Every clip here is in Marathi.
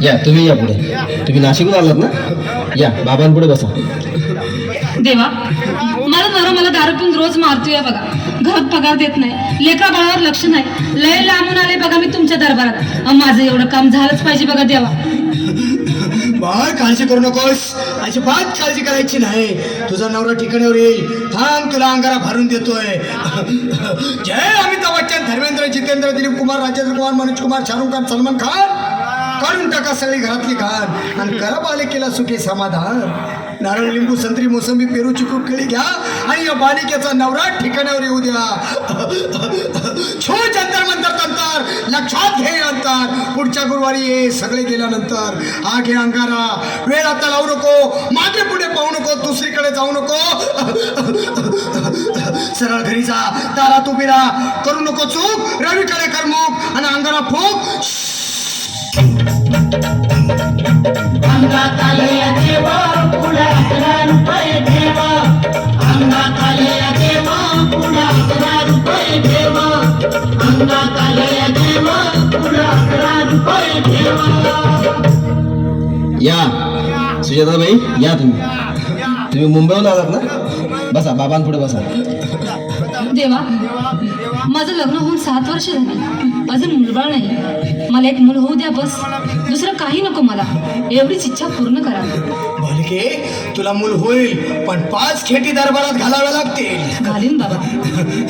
या तुम्ही या पुढे. तुम्ही नाशिकहून आलात ना? या बाबांपुढे बसा. देवा, माझा नवरा मला दारू पिऊन रोज मारतोय बघा. घरात पगार देत नाही, लेकरा बाळावर लक्ष नाही. लय लांबून आले बघा मी तुमच्या दरबारात. माझं एवढं काम झालंच पाहिजे बघा देवा. बाळ काळजी करू नकोस, अजिबात काळजी करायची नाही. तुझा नवरा ठिकाणावर येईल. थांब, तुला अंगारा भरून देतोय. जय अमिताभ बच्चन, धर्मेंद्र, जितेंद्र, दिलीप कुमार, राजेंद्र कुमार, मनोज कुमार, शाहरुख खान, सलमान खान. काढून टाका सगळी घरातली घाण आणि करा बालिकेला सुखी समाधान. नारळ, लिंबू, संत्री, मोसंबी, पेरू, चिकू, केळी घ्या आणि या बालिकेचा नवरा ठिकाणावर येऊ द्या. छो जंतर मंतर तंतर, लक्षात घे अंतर. पुढच्या गुरुवारी ये, सगळे गेल्यानंतर. हा घे अंगारा, वेळ आता लावू नको, मागे पुढे पाहू नको, दुसरीकडे जाऊ नको. सरळ घरी जा, दारात उभी राहा, करू नको चूक, रवीकडे करमुक आणि अंगारा फूक. अंगात आले देवा, पुढे 11 रुपये ठेवा. अंगात आले देवा, पुढे 11 रुपये ठेवा. अंगात आले देवा, पुढे 11 रुपये ठेवा. या सुजाताबाई, या तुम्ही मुंबईहून आलात ना? बसा, बाबांपुढे बसा. देवा, माझं लग्न होऊन 7 वर्ष झाली, अजून मुलबाळ नाही. मला एक मूल होऊ द्या बस, दुसरं काही नको मला. एवढीच इच्छा पूर्ण करा. बालिके, तुला मूल होईल, पण 5 खेटी दरबारात घालाव्या लागतील. घालीन बाबा,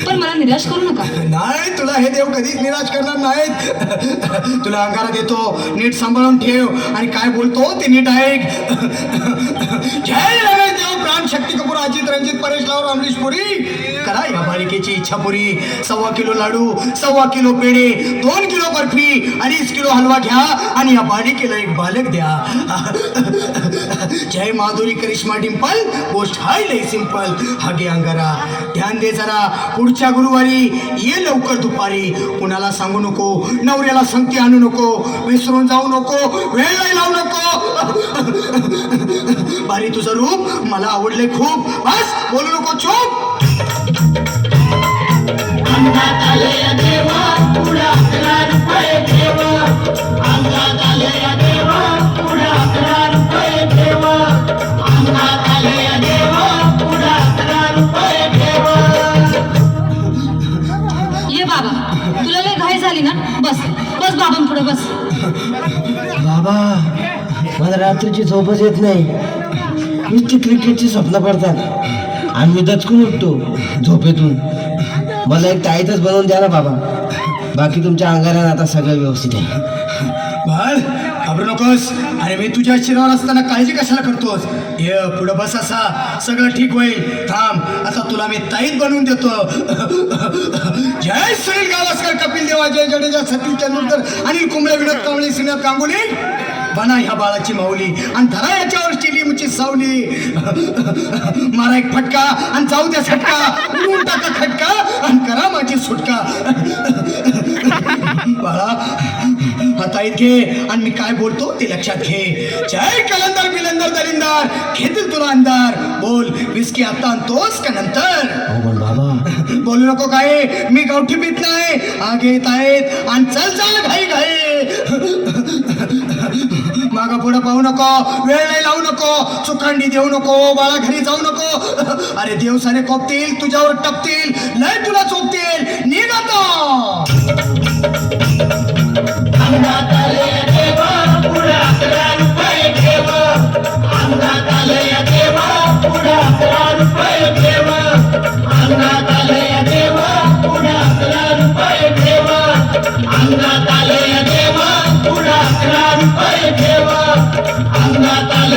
पण मला निराश करू नका. नाही, तुला हे देव कधीच निराश करणार नाहीत. तुला अंगारा देतो, नीट सांभाळून ठेव आणि काय बोलतो ते नीट ऐक. जय रमेश देव, प्राण, शक्ती कपूर, अजित, रंजित, परेश लावर, अमरीश पुरी. करा या बालिकेची इच्छा पुरी. 1.25 किलो लाडू, 1.25 किलो पेढे, 2 किलो बर्फी, 2.5 किलो हलवा घ्या आणि या बालिकेला एक बालक द्या. जय माधुरी, करिश्मा, डिंपल, गोष्ट हाय लय सिंपल. हा घे अंगारा, ध्यान दे जरा. पुढच्या गुरुवारी ये लवकर दुपारी. कुणाला सांगू नको, नवऱ्याला संगती आणू नको, विसरून जाऊ नको, वेळ नाही लावू नको. बारी, तुझं रूप मला आवडले खूप. बस, बोलू नको, चूप. अंगात आले देवा, पुढे 11 रुपये ठेवा. अंगात आले देवा, पुढे 11 रुपये ठेवा. अंगात आले देवा, पुढे 11 रुपये ठेवा. ये बाबा, तुला लय घाई झाली ना? बस बस बाबांपुढे बस. बाबा, मला रात्रीची झोपच येत नाही. नुसती क्रिकेटची स्वप्न पडतात आणि मी दचकून उठतो झोपेतून. मला एक ताईतच बनवून द्या ना बाबा. बाकी तुमच्या अंगारानं आता सगळं व्यवस्थित आहे. बाळ, घाबरू नकोस. अरे मी तुझ्या शिरावर असताना काळजी कशाला करतोस? ये पुढं बस, असा सगळं ठीक होईल. थांब, आता तुला मी ताईत बनवून देतो. जय सुनील गावस्कर, कपिल देवा, जय जडेजा, सतीश तेंडुलकर, अनिल कुंबळे, विनोद कांबळे, श्रीनाथ गांगुली. बना ह्या बाळाची माऊली आणि धरा याच्यावर लिंबूची सावली. मारा एक फटका आणि जाऊ द्या सटका. उडून टाका खटका आणि करा माझी सुटका. बाळा, हाता घे आणि मी काय बोलतो ते लक्षात घे. जय कलंदर, बिलंदर, दलिंदर, घेतील तुला अंधार. बोल, विस्की आता आणतोस का नंतर? पण बाबा, बोलू नको काय, मी गावठी पीत नाही. आगे येत आहेत आणि चल चल घाई घाई. मागा पुढं पाहू नको, वेळ नाही लावू नको, चुकांडी देऊ नको, बाळा घरी जाऊ नको. अरे देव सारे कोपतील, तुझ्यावर टपतील, लय तुला चोपतील. निघ आता. अंगात आले देवा, पुढे 11 रुपये ठेवा. अंगात आले देवा, पुढे 11 रुपये ठेवा. अंगात आले देवा, पुढे 11 रुपये ठेवा. अंगात आले देवा, पुढे 11 रुपये ठेवा. अंगात आले